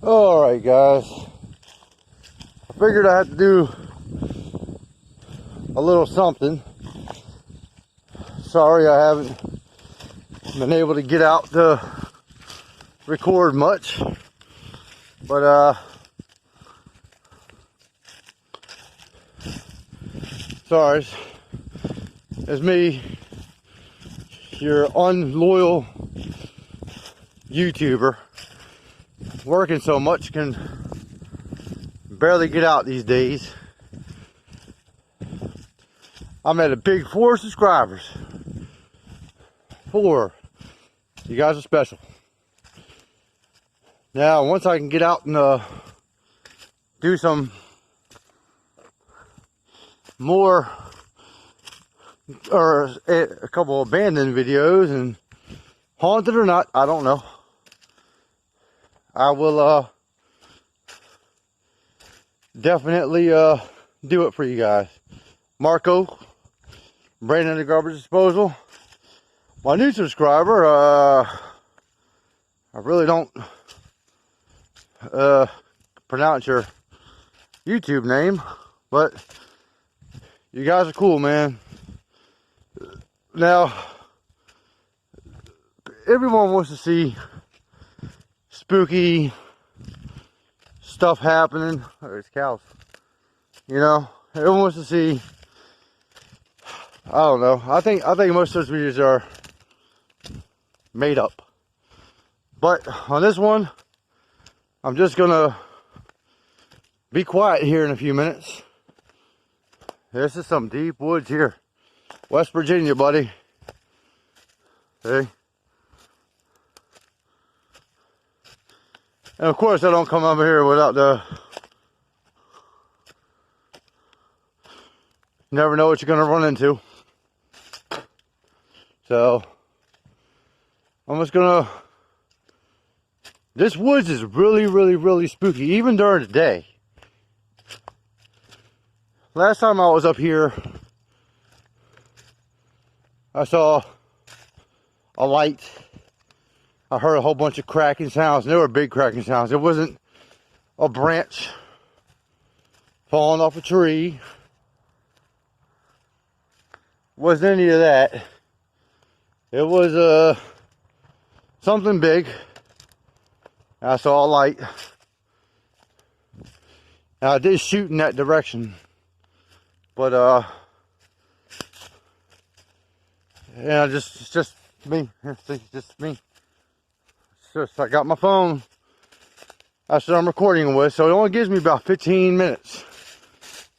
Alright guys, I figured I had to do a little something. Sorry I haven't been able to get out to record much, but sorry, it's me, your unloyal YouTuber, working so much can barely get out these days. I'm at a big 4 subscribers. 4. You guys are special. Now, once I can get out and do some more, or a couple abandoned videos, and haunted or not, I don't know, I will definitely do it for you guys. Marco, Brandon the Garbage Disposal, my new subscriber. I really don't pronounce your YouTube name, but you guys are cool, man. Now, everyone wants to see spooky stuff happening. Oh, there's cows. You know, everyone wants to see. I don't know. I think most of those videos are made up. But on this one, I'm just gonna be quiet here in a few minutes. This is some deep woods here. West Virginia, buddy. Hey. And of course, I don't come over here without the... You never know what you're gonna run into. So, I'm just gonna... This woods is really spooky, even during the day. Last time I was up here, I saw a light. I heard a whole bunch of cracking sounds. They were big cracking sounds. It wasn't a branch falling off a tree. Wasn't any of that. It was something big. I saw a light. Now I did shoot in that direction, but yeah, it's just me. It's just me. It's just, I got my phone. That's what I'm recording with, so it only gives me about 15 minutes.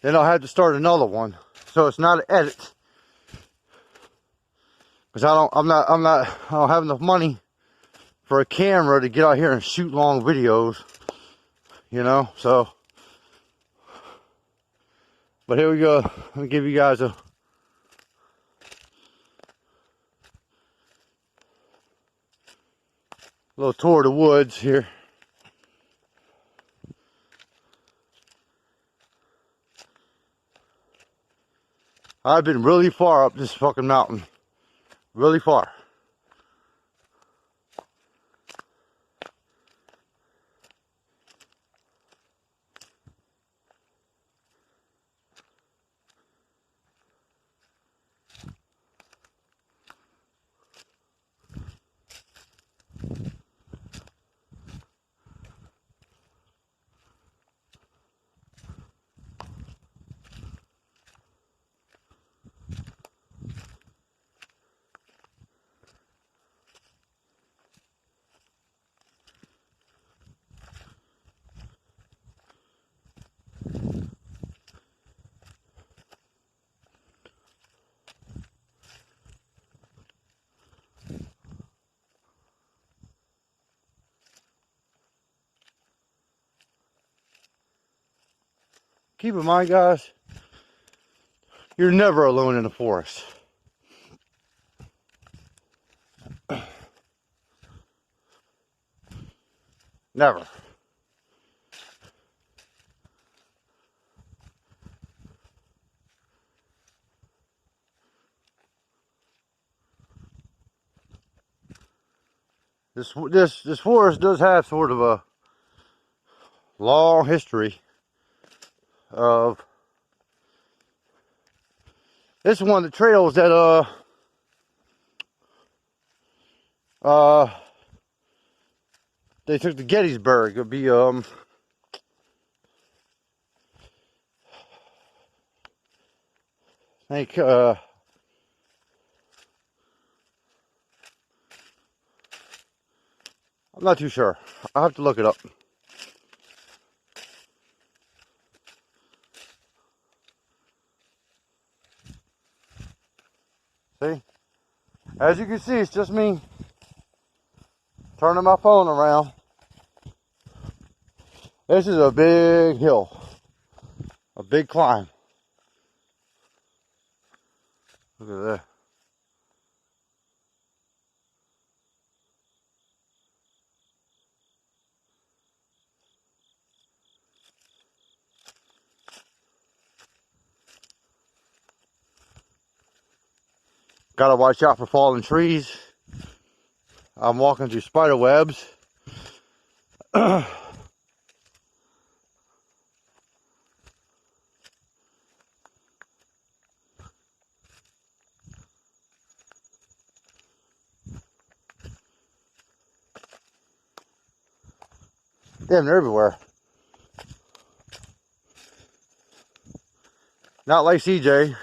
Then I'll have to start another one. So it's not an edit, because I don't have enough money for a camera to get out here and shoot long videos, you know. So, but here we go. Let me give you guys a little tour of the woods here. I've been really far up this fucking mountain. Really far. Keep in mind, guys, you're never alone in the forest. Never. This forest does have sort of long history of. This is one of the trails that they took to Gettysburg. It'll be I think I'm not too sure. I'll have to look it up. See? As you can see, it's just me turning my phone around. This is a big hill. A big climb. Look at that. Gotta watch out for falling trees. I'm walking through spider webs. Damn, they're everywhere. Not like CJ.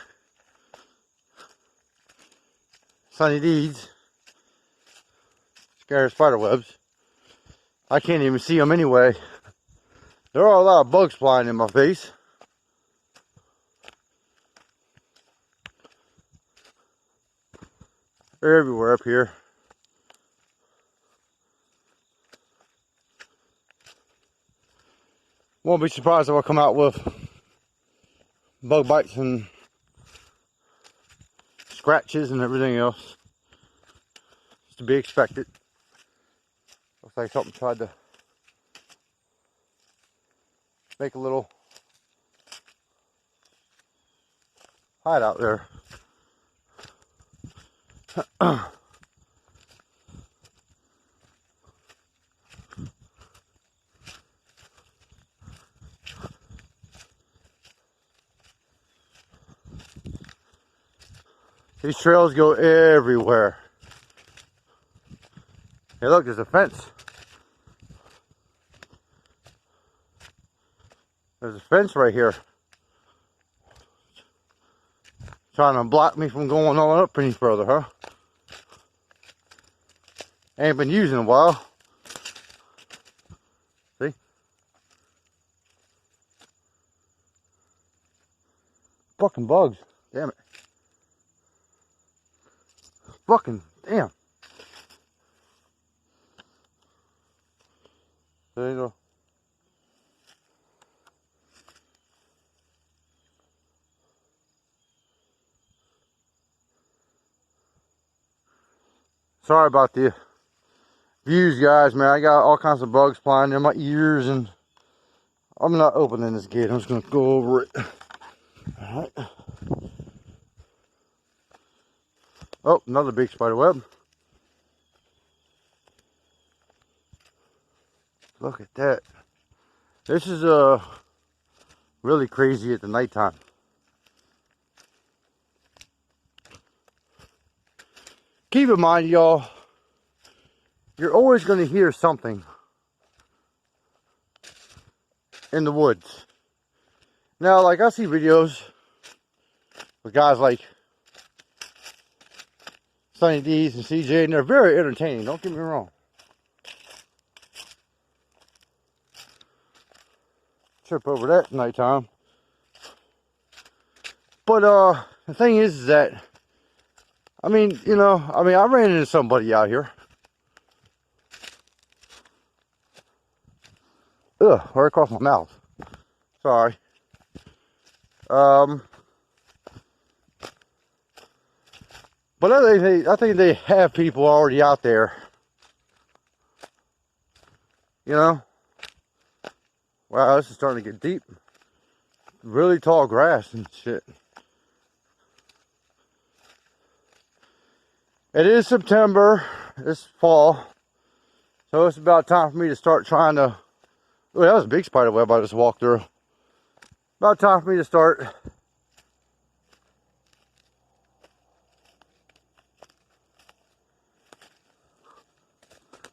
Sunny Deeds. Scared of spider webs. I can't even see them anyway. There are a lot of bugs flying in my face. They're everywhere up here. Won't be surprised if I come out with bug bites and scratches and everything else. It's to be expected. Looks like something tried to make a little hideout there. These trails go everywhere. Hey, look, there's a fence. There's a fence right here. Trying to block me from going on up any further, huh? Ain't been using in a while. See? Fucking bugs. Damn it. Fucking damn. There you go. Sorry about the views, guys, man. I got all kinds of bugs flying in my ears, and I'm not opening this gate. I'm just gonna go over it. Alright. Oh, another big spider web. Look at that. This is really crazy at the nighttime. Keep in mind, y'all, you're always going to hear something in the woods. Now, like, I see videos with guys like Sunny D's and CJ, and they're very entertaining, don't get me wrong. Trip over that at nighttime. But the thing is that, I mean, you know, I ran into somebody out here. Ugh, right across my mouth. Sorry. But I think they have people already out there. You know? Wow, this is starting to get deep. Really tall grass and shit. It is September, it's fall, so it's about time for me to start trying to Oh, that was a big spider web I just walked through. About time for me to start.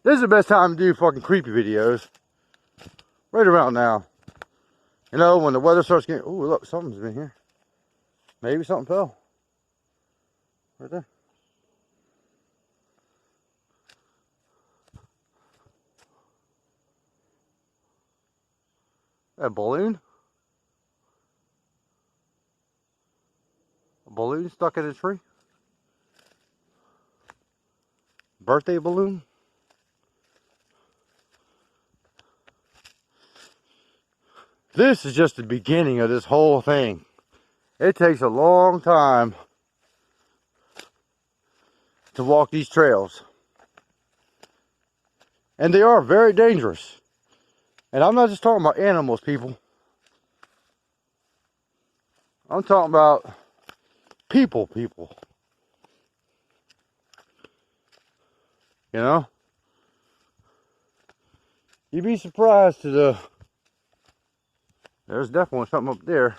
This is the best time to do fucking creepy videos. Right around now. You know, when the weather starts getting... Oh, look, something's been here. Maybe something fell. Right there. A balloon? A balloon stuck in a tree? Birthday balloon? This is just the beginning of this whole thing. It takes a long time to walk these trails. And they are very dangerous. And I'm not just talking about animals, people. I'm talking about people. You know? You'd be surprised to the... There's definitely something up there.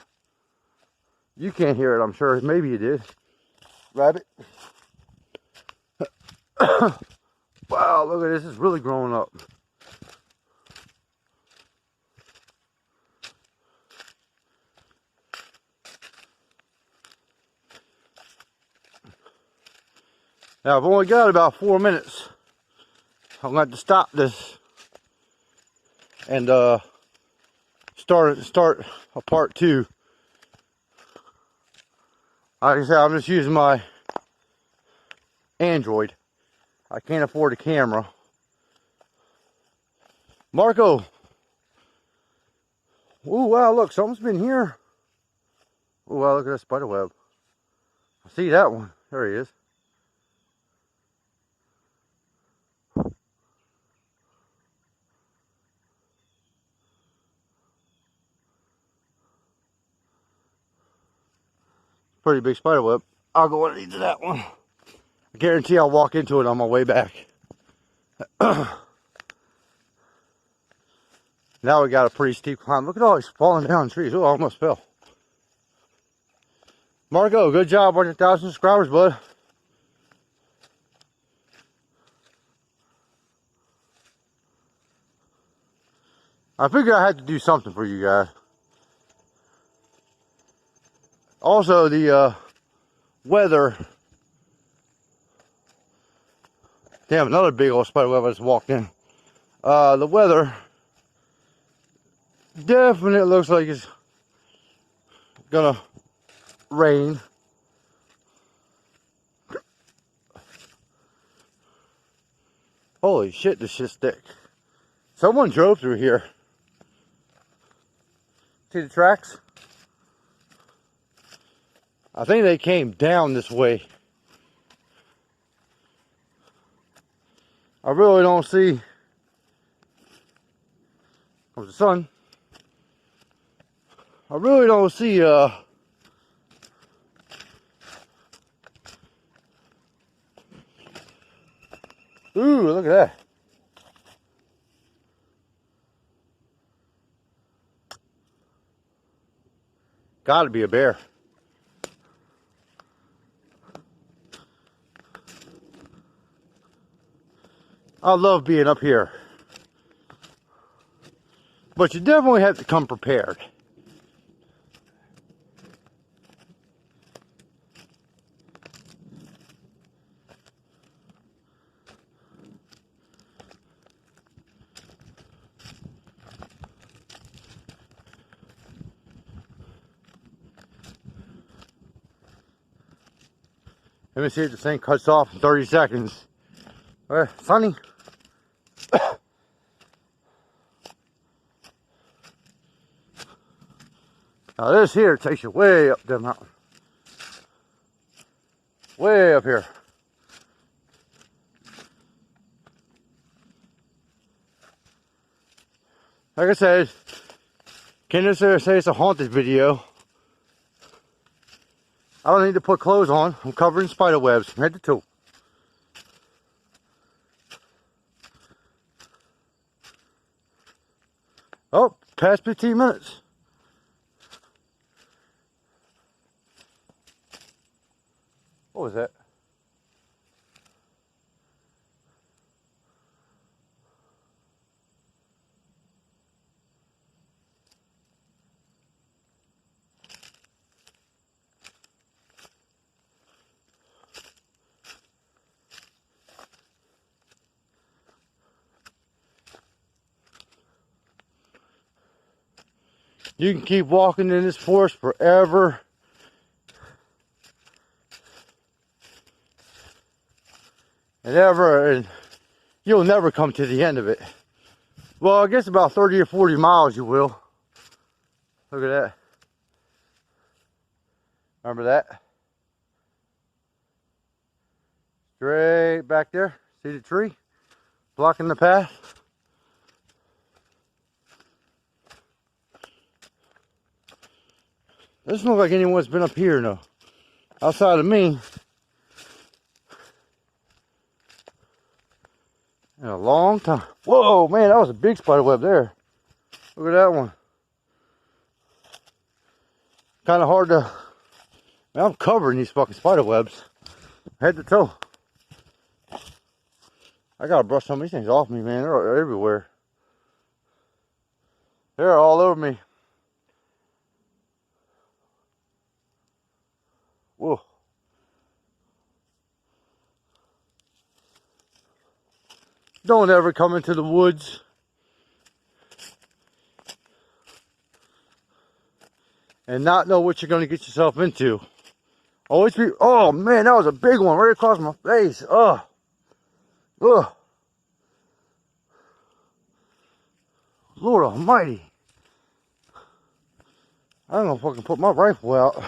You can't hear it, I'm sure. Maybe you did. Rabbit. Wow, look at this. It's really growing up. Now, I've only got about 4 minutes. I'm going to have to stop this and start a part 2. Like I said, I'm just using my Android. I can't afford a camera. Marco. Oh, wow, look, something's been here. Oh, wow, look at that spider web. I see that one. There he is. Pretty big spider web. I'll go into that one. I guarantee I'll walk into it on my way back. Now we got a pretty steep climb. Look at all these falling down trees. Oh, I almost fell. Marco, good job on your 1,000 subscribers, bud. I figured I had to do something for you guys. Also, the weather. Damn, another big old spider web I just walked in. The weather definitely looks like it's gonna rain. Holy shit, this shit's thick. Someone drove through here. See the tracks? I think they came down this way. I really don't see... There's the sun. I really don't see ooh, look at that. Gotta be a bear. I love being up here. But you definitely have to come prepared. Let me see if this thing cuts off in 30 seconds. Sunny. Now this here takes you way up the mountain. Way up here. Like I said, can't necessarily say it's a haunted video. I don't need to put clothes on. I'm covered in spider webs from head to toe. Oh, past 15 minutes. What was that? You can keep walking in this forest forever. And ever, and you'll never come to the end of it. Well, I guess about 30 or 40 miles you will. Look at that. Remember that? Straight back there. See the tree? Blocking the path. Doesn't look like anyone's been up here, no. Outside of me. In a long time. Whoa, man, that was a big spider web there. Look at that one. Kind of hard to... Man, I'm covered in these fucking spider webs. Head to toe. I gotta brush some of these things off me, man. They're everywhere. They're all over me. Whoa. Don't ever come into the woods and not know what you're going to get yourself into. Always be, oh man, that was a big one right across my face. Ugh. Ugh. Lord almighty. I'm going to fucking put my rifle out.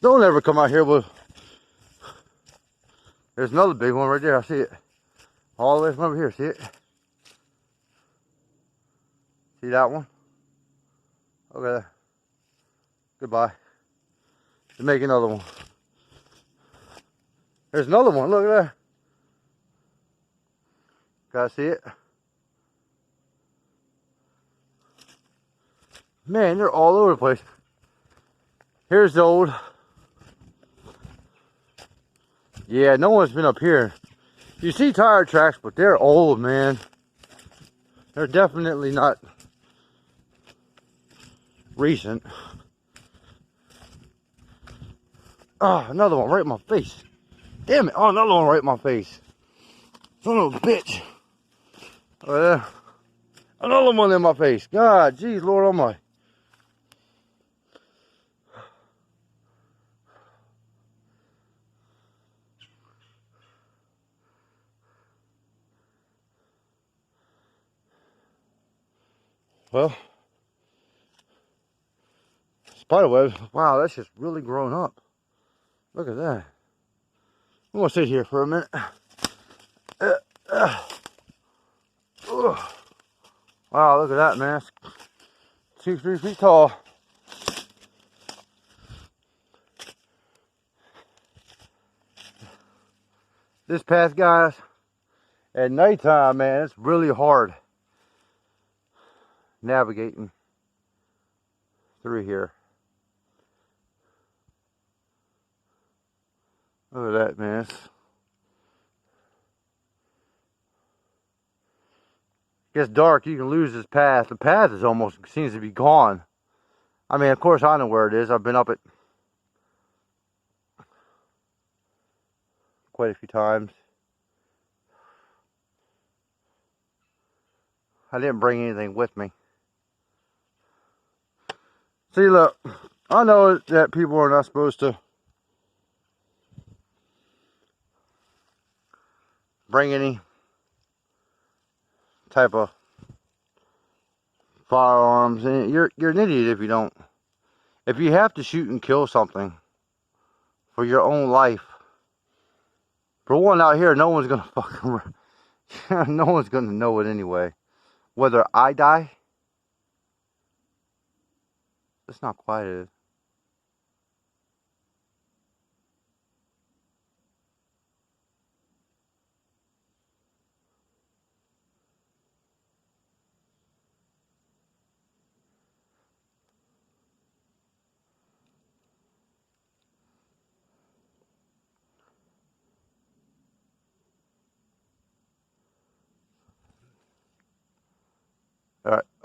Don't ever come out here with... There's another big one right there. I see it. All the way from over here. See it? See that one? Look at that. Goodbye. To make another one. There's another one. Look at that. Guys, see it? Man, they're all over the place. Here's the old. Yeah, no one's been up here. You see tire tracks, but they're old, man. They're definitely not recent. Oh, another one right in my face. Damn it. Oh, another one right in my face. Son of a bitch. Oh, yeah. Another one in my face. God, geez, Lord almighty. Well, spiderwebs. Wow, that's just really grown up. Look at that. I'm gonna sit here for a minute. Wow, look at that, man. It's 2-3 feet tall. This path, guys, at nighttime, man, it's really hard navigating through here. Look at that, man. Gets dark, you can lose this path. The path is almost seems to be gone. I mean, of course, I know where it is. I've been up it quite a few times. I didn't bring anything with me. See, look, I know that people are not supposed to bring any type of firearms, and you're an idiot if you don't. If you have to shoot and kill something for your own life, for one, out here, no one's gonna fucking, no one's gonna know it anyway. Whether I die, it's not quiet.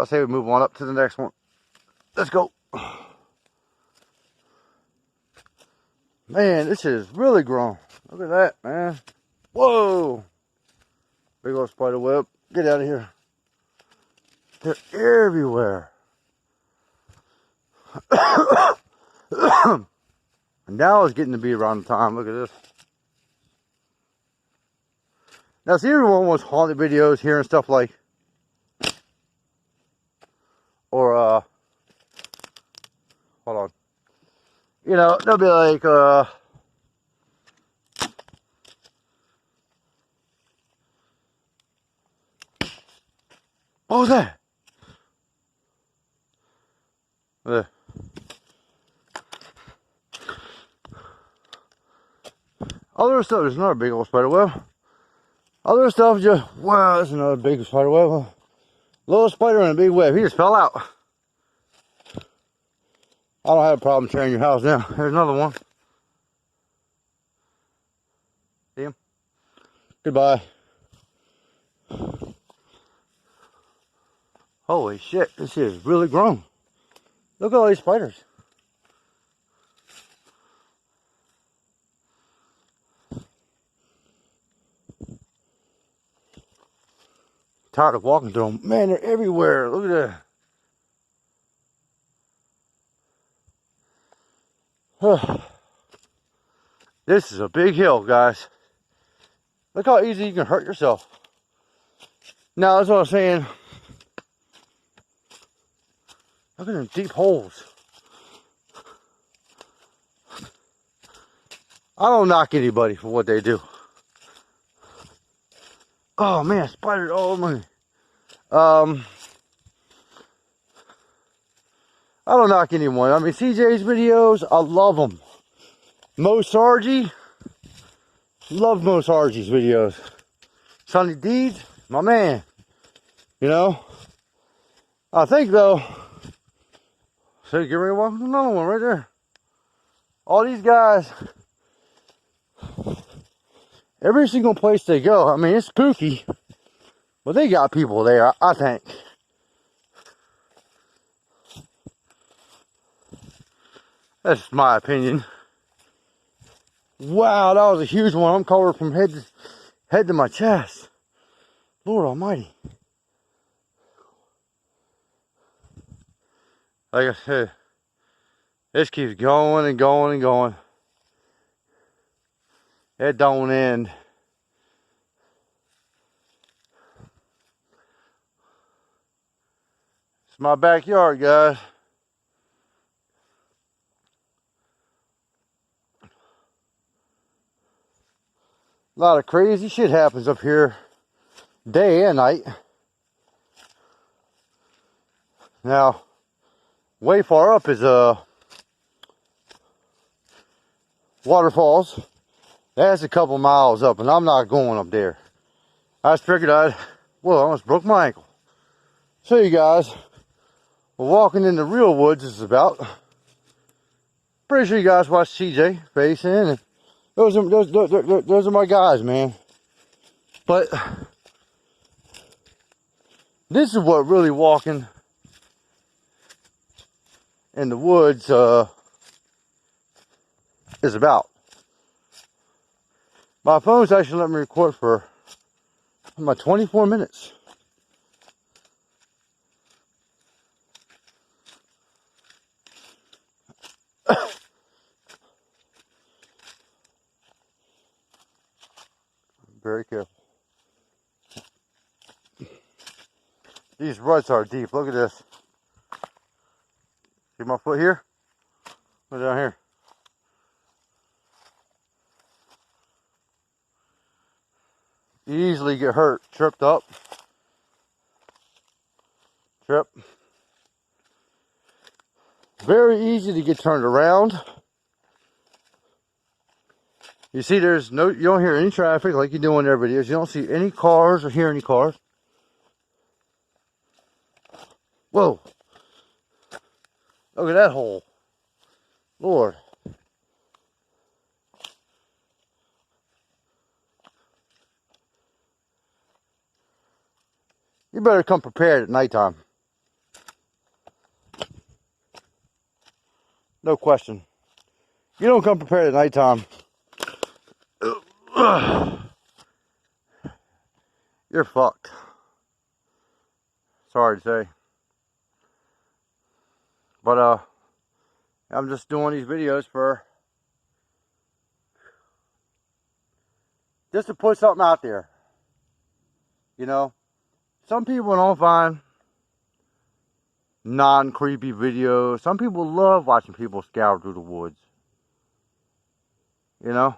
I say we move on up to the next one. Let's go. Man, this is really grown. Look at that, man. Whoa. Big old spider web. Get out of here. They're everywhere. Now it's getting to be around the time. Look at this. Now, see, everyone wants haunted videos here and stuff like, or, hold on. You know, they'll be like, what was that? Other stuff, there's another big old spider web. Other stuff just, wow, that's another big spider web. Little spider in a big web. He just fell out. I don't have a problem tearing your house down. There's another one. See him? Goodbye. Holy shit, this shit is really grown. Look at all these spiders. Tired of walking through them. Man, they're everywhere. Look at that. This is a big hill, guys. Look how easy you can hurt yourself. Now, that's what I was saying. Look at them deep holes. I don't knock anybody for what they do. Oh man, spiders all over me. I don't knock anyone. I mean, CJ's videos, I love them. Mo Sargi, love Mo Sargi's videos. Sonny Deeds, my man. You know, I think though, so get ready to walk another one right there. All these guys, every single place they go, I mean, it's spooky, but they got people there, I think. That's my opinion. Wow, that was a huge one. I'm covered from head to my chest. Lord Almighty. Like I said, this keeps going and going and going. It don't end. It's my backyard, guys. A lot of crazy shit happens up here day and night. Now, way far up is waterfalls. That's a couple miles up, and I'm not going up there. I just figured I almost broke my ankle. So you guys, we're walking in the real woods. This is about. Pretty sure you guys watched CJ facing, and those are my guys, man. But this is what really walking in the woods is about. My phone's actually let me record for about 24 minutes. Very careful. These ruts are deep. Look at this. See my foot here? Look down here. You easily get hurt, tripped up. Trip. Very easy to get turned around. You see, you don't hear any traffic like you do in their videos. You don't see any cars or hear any cars. Whoa. Look at that hole. Lord. You better come prepared at nighttime. No question. You don't come prepared at nighttime, you're fucked. Sorry to say. But I'm just doing these videos just to put something out there. You know, some people don't find non-creepy videos. Some people love watching people scour through the woods. You know,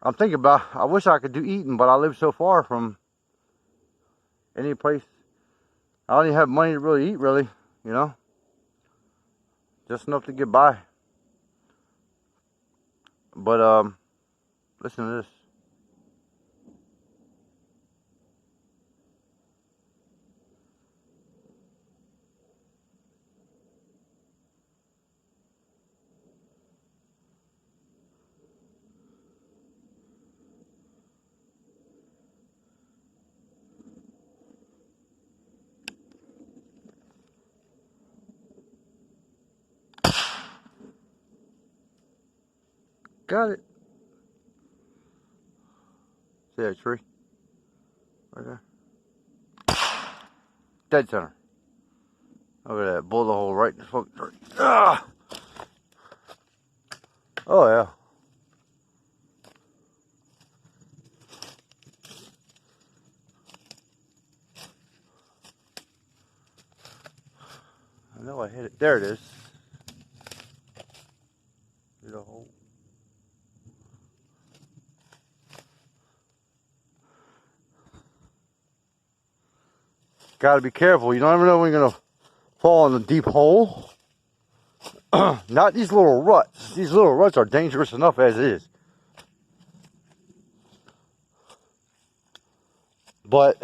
I'm thinking about, I wish I could do eating, but I live so far from any place. I don't even have money to really eat, really, you know. Just enough to get by. But, listen to this. Got it. See that tree? Right there. Dead center. Look at that bullet hole right in the fucking tree. Ah! Oh yeah. I know I hit it. There it is. There's a hole. Gotta be careful. You don't ever know when you're gonna fall in a deep hole. Not these little ruts. These little ruts are dangerous enough as is. But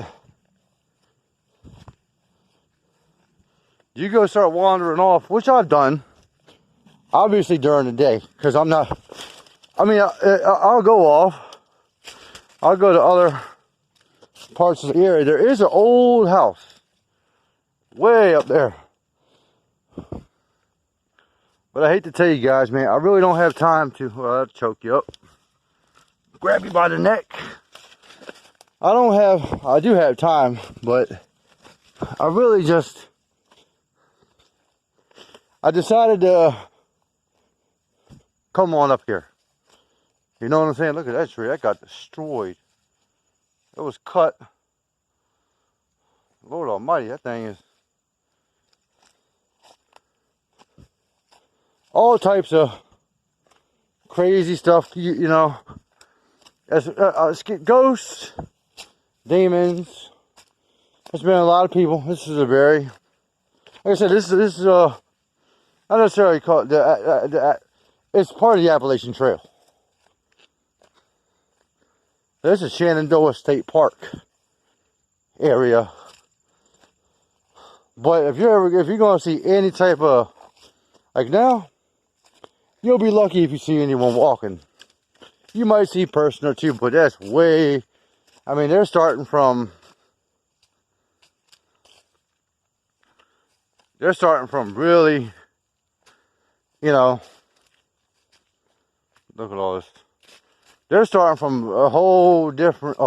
you go start wandering off, which I've done, obviously during the day, because I'm not, I mean, I'll go off. I'll go to other parts of the area. There is an old house way up there. But I hate to tell you guys, man, I really don't have time to choke you up, grab you by the neck. I do have time, but I really just, I decided to come on up here. You know what I'm saying? Look at that tree, that got destroyed. It was cut. Lord almighty, that thing is all types of crazy stuff, you know, as ghosts, demons. There's been a lot of people. This is a very, like I said, this is not necessarily called it's part of the Appalachian Trail. This is Shenandoah State Park area. But if you're gonna see any type of, like now, you'll be lucky if you see anyone walking. You might see a person or two, but that's way, I mean, they're starting from really, you know, look at all this. They're starting from a whole different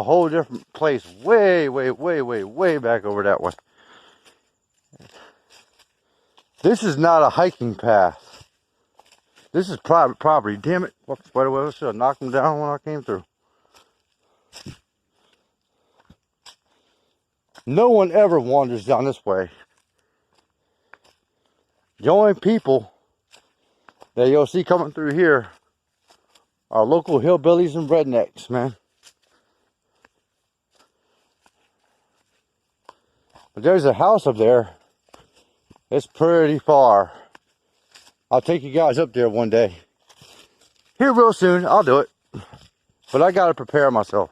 place, way back over that way. This is not a hiking path. This is private property. Damn it! Fuck, spider web. I should have knocked them down when I came through. No one ever wanders down this way. The only people that you'll see coming through here are local hillbillies and rednecks, man. But there's a house up there. It's pretty far. I'll take you guys up there one day. Here real soon, I'll do it. But I gotta prepare myself.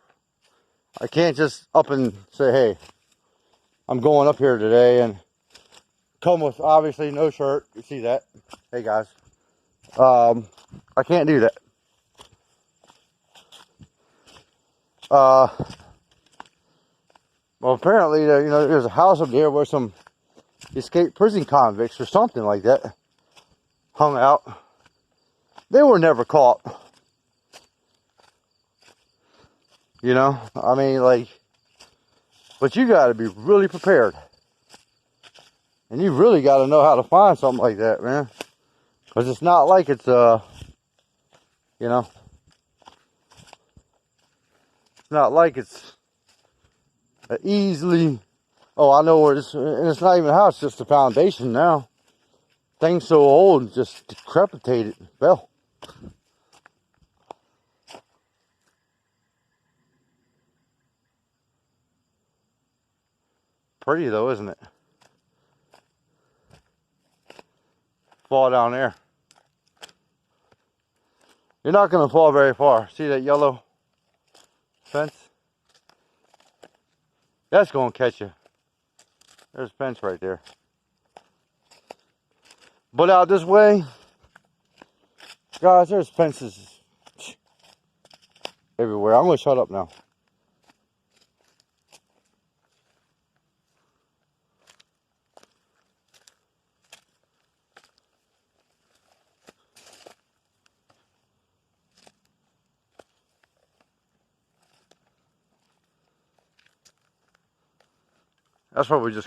I can't just up and say, hey, I'm going up here today and come with obviously no shirt. You see that? Hey guys. I can't do that. Well, apparently, you know, there's a house up there where some escaped prison convicts or something like that hung out. They were never caught. You know, I mean, like, but you got to be really prepared. And you really got to know how to find something like that, man. Because it's not like it's, you know, it's not like it's easily, oh, I know where it's, and it's not even a house, it's just the foundation now. Thing's so old and just decrepitated. Well, pretty though, isn't it? Fall down there. You're not going to fall very far. See that yellow fence? That's going to catch you. There's a fence right there. But out this way, guys, there's fences everywhere. I'm going to shut up now. That's what we just